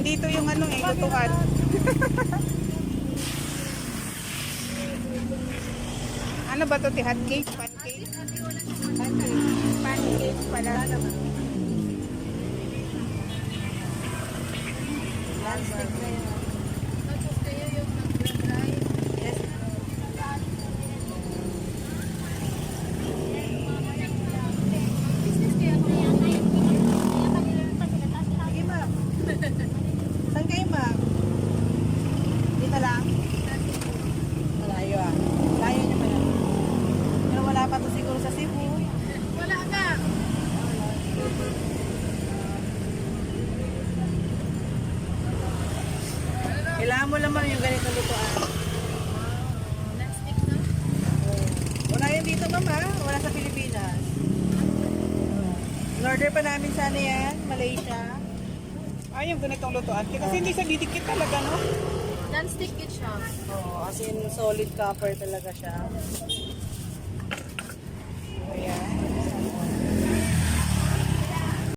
dito yung ano eh, lutuan. Ano ba to? Hot cake? Pancake? Pancake pala. Non-stick na yun. Tapos kayo yung nag-dry. Yes. Business kaya ako yan. Sige, ma'am. Saan kayo, ma'am? Dito lang? Malayo ah. Layo niyo pala. Pero wala pa to siguro sa Cebu. Wala na. Kailangan mo naman yung ganito lutuan. Non-stick na. Wala yan dito, ma'am ha? Wala sa Pilipinas. In-order pa namin sana yan, Malaysia. Ay, yung ganitong lutuan. Kasi hindi siya didikit talaga, no? Non-stick it siya. Oo, as in solid copper talaga siya.